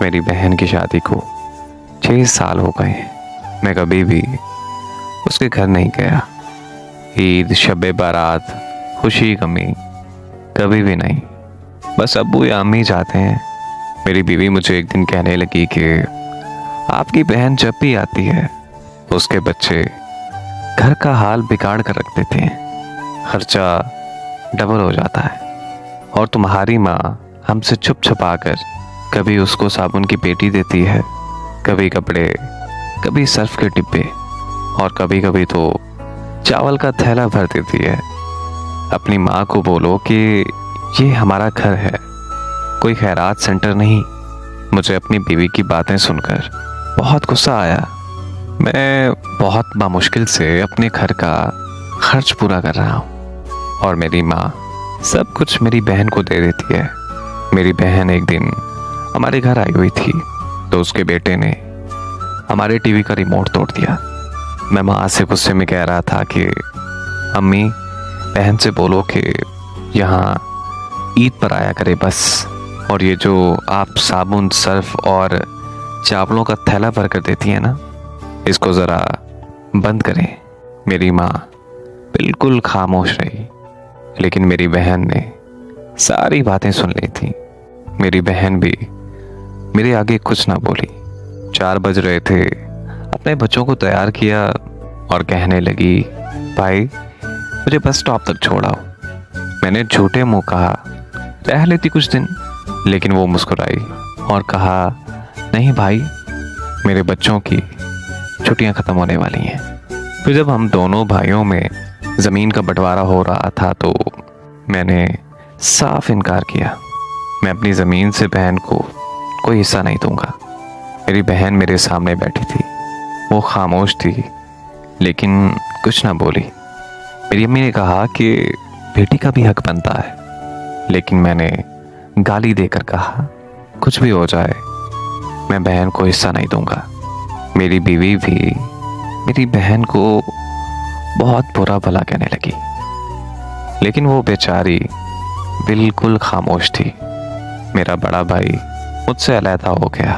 मेरी बहन की शादी को 6 साल हो गए हैं। मैं कभी भी उसके घर नहीं गया। ईद, शब बारात, खुशी गमी कभी भी नहीं। बस अब्बू या अम्मी जाते हैं। मेरी बीवी मुझे एक दिन कहने लगी कि आपकी बहन जब भी आती है उसके बच्चे घर का हाल बिगाड़ कर रख देते हैं, खर्चा डबल हो जाता है। और तुम्हारी माँ हमसे छुप छुपा कर कभी उसको साबुन की पेटी देती है, कभी कपड़े, कभी सर्फ के डिब्बे और कभी कभी तो चावल का थैला भर देती है। अपनी माँ को बोलो कि ये हमारा घर है, कोई खैरात सेंटर नहीं। मुझे अपनी बीवी की बातें सुनकर बहुत गुस्सा आया। मैं बहुत बामुश्किल से अपने घर का खर्च पूरा कर रहा हूँ और मेरी माँ सब कुछ मेरी बहन को दे देती है। मेरी बहन एक दिन हमारे घर आई हुई थी तो उसके बेटे ने हमारे टीवी का रिमोट तोड़ दिया। मैं माँ से गुस्से में कह रहा था कि अम्मी, बहन से बोलो कि यहाँ ईद पर आया करे बस, और ये जो आप साबुन, सर्फ और चावलों का थैला भर कर देती है ना, इसको ज़रा बंद करें। मेरी माँ बिल्कुल खामोश रही, लेकिन मेरी बहन ने सारी बातें सुन ली थी। मेरी बहन भी मेरे आगे कुछ ना बोली। 4 बज रहे थे, अपने बच्चों को तैयार किया और कहने लगी, भाई मुझे बस स्टॉप तक छोड़ाओ। मैंने झूठे मुंह कहा, रह लेती कुछ दिन, लेकिन वो मुस्कुराई और कहा, नहीं भाई, मेरे बच्चों की छुट्टियां ख़त्म होने वाली हैं। फिर जब हम दोनों भाइयों में ज़मीन का बंटवारा हो रहा था तो मैंने साफ इनकार किया। मैं अपनी ज़मीन से बहन को कोई हिस्सा नहीं दूंगा। मेरी बहन मेरे सामने बैठी थी, वो खामोश थी लेकिन कुछ ना बोली। मेरी अम्मी ने कहा कि बेटी का भी हक बनता है, लेकिन मैंने गाली देकर कहा, कुछ भी हो जाए मैं बहन को हिस्सा नहीं दूंगा। मेरी बीवी भी मेरी बहन को बहुत बुरा भला कहने लगी, लेकिन वो बेचारी बिल्कुल खामोश थी। मेरा बड़ा भाई मुझसे अलहदा हो गया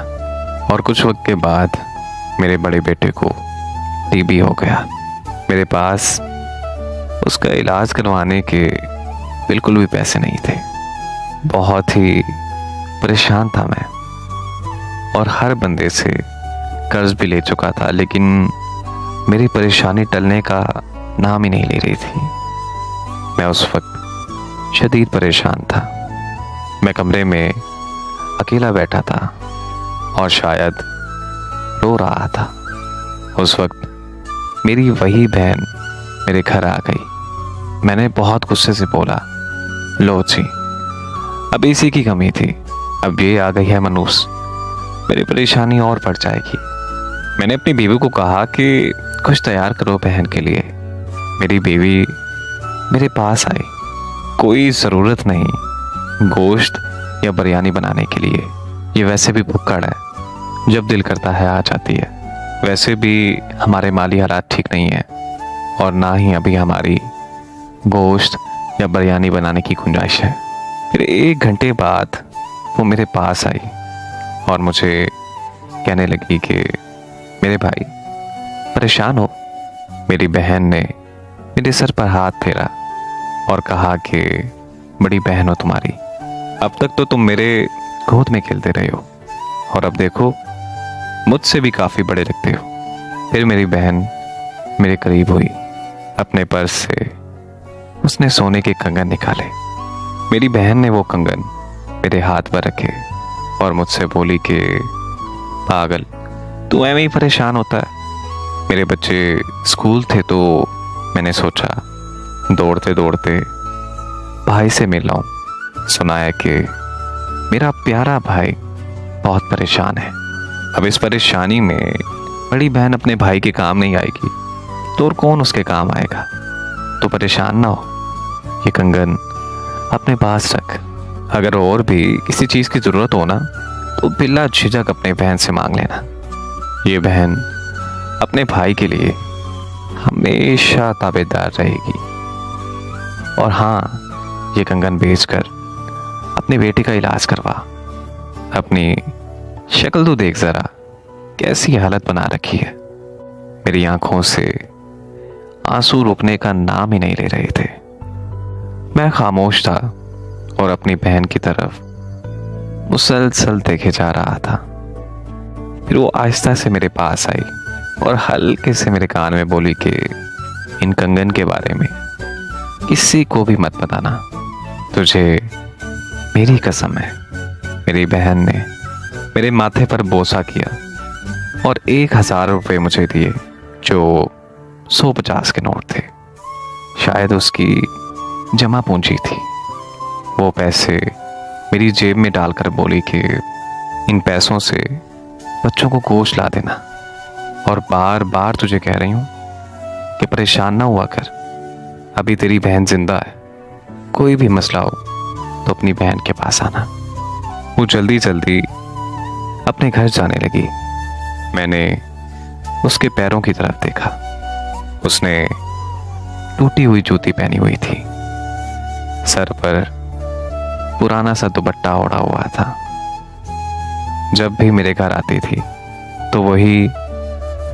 और कुछ वक्त के बाद मेरे बड़े बेटे को टीबी हो गया। मेरे पास उसका इलाज करवाने के बिल्कुल भी पैसे नहीं थे। बहुत ही परेशान था मैं और हर बंदे से कर्ज भी ले चुका था, लेकिन मेरी परेशानी टलने का नाम ही नहीं ले रही थी। मैं उस वक्त शदीद परेशान था। मैं कमरे में अकेला बैठा था और शायद रो रहा था। उस वक्त मेरी वही बहन मेरे घर आ गई। मैंने बहुत गुस्से से बोला, लो जी, अब इसी की कमी थी, अब ये आ गई है मनूस, मेरी परेशानी और बढ़ जाएगी। मैंने अपनी बीवी को कहा कि कुछ तैयार करो बहन के लिए। मेरी बीवी मेरे पास आई। कोई ज़रूरत नहीं गोश्त या बिरयानी बनाने के लिए, ये वैसे भी भुक्कड़ है, जब दिल करता है आ जाती है। वैसे भी हमारे माली हालात ठीक नहीं है और ना ही अभी हमारी गोश्त या बिरयानी बनाने की गुंजाइश है। फिर 1 घंटे बाद वो मेरे पास आई और मुझे कहने लगी कि मेरे भाई परेशान हो। मेरी बहन ने मेरे सर पर हाथ फेरा और कहा कि बड़ी बहन हो तुम्हारी, अब तक तो तुम मेरे गोद में खेलते रहे हो और अब देखो मुझसे भी काफ़ी बड़े लगते हो। फिर मेरी बहन मेरे करीब हुई। अपने पर्स से उसने सोने के कंगन निकाले। मेरी बहन ने वो कंगन मेरे हाथ पर रखे और मुझसे बोली कि पागल, तू ऐਵੇਂ ही परेशान होता है। मेरे बच्चे स्कूल थे तो मैंने सोचा दौड़ते दौड़ते भाई से मिल लाऊं। सुना है कि मेरा प्यारा भाई बहुत परेशान है। अब इस परेशानी में बड़ी बहन अपने भाई के काम नहीं आएगी तो और कौन उसके काम आएगा। तो परेशान ना हो, ये कंगन अपने पास रख। अगर और भी किसी चीज़ की ज़रूरत हो ना तो बिला झिझक अपने बहन से मांग लेना। ये बहन अपने भाई के लिए हमेशा ताबेदार रहेगी। और हाँ, ये कंगन बेचकर अपने बेटे का इलाज करवा, अपनी शक्ल तो देख जरा, कैसी हालत बना रखी है। मेरी आंखों से आंसू रुकने का नाम ही नहीं ले रहे थे। मैं खामोश था और अपनी बहन की तरफ मुसलसल देखे जा रहा था। फिर वो आहिस्ता से मेरे पास आई और हल्के से मेरे कान में बोली कि इन कंगन के बारे में किसी को भी मत बताना। तुझे मेरी कसम है। मेरी बहन ने मेरे माथे पर बोसा किया और 1000 रुपये मुझे दिए, जो 150 के नोट थे। शायद उसकी जमा पूंजी थी। वो पैसे मेरी जेब में डालकर बोली कि इन पैसों से बच्चों को गोश्त ला देना, और बार बार तुझे कह रही हूँ कि परेशान ना हुआ कर, अभी तेरी बहन जिंदा है। कोई भी मसला हो तो अपनी बहन के पास आना। वो जल्दी जल्दी अपने घर जाने लगी। मैंने उसके पैरों की तरफ देखा। उसने टूटी हुई जूती पहनी हुई थी, सर पर पुराना सा दुपट्टा ओढ़ा हुआ था। जब भी मेरे घर आती थी तो वही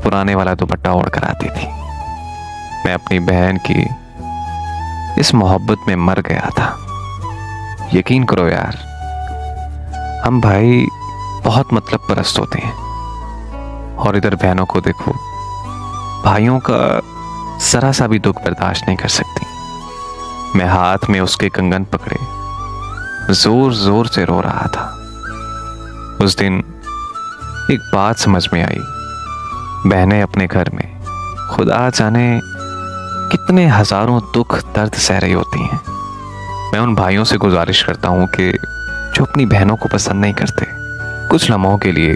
पुराने वाला दुपट्टा ओढ़ कर आती थी। मैं अपनी बहन की इस मोहब्बत में मर गया था। यकीन करो यार, हम भाई बहुत मतलब परस्त होते हैं, और इधर बहनों को देखो, भाइयों का जरा सा भी दुख बर्दाश्त नहीं कर सकती। मैं हाथ में उसके कंगन पकड़े जोर जोर से रो रहा था। उस दिन एक बात समझ में आई। बहनें अपने घर में खुदा जाने कितने हजारों दुख दर्द सह रही होती हैं। मैं उन भाइयों से गुजारिश करता हूँ कि जो अपनी बहनों को पसंद नहीं करते, कुछ लम्हों के लिए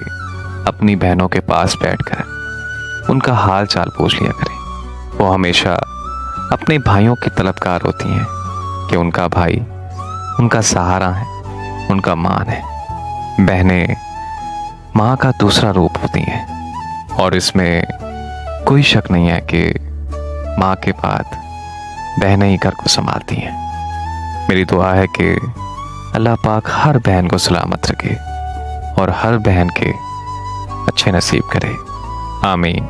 अपनी बहनों के पास बैठकर उनका हाल चाल पूछ लिया करें। वो हमेशा अपने भाइयों की तलबकार होती हैं कि उनका भाई उनका सहारा है, उनका मान है। बहनें माँ का दूसरा रूप होती हैं, और इसमें कोई शक नहीं है कि माँ के बाद बहनें ही घर को संभालती हैं। मेरी दुआ है कि अल्लाह पाक हर बहन को सलामत रखे और हर बहन के अच्छे नसीब करे। आमीन।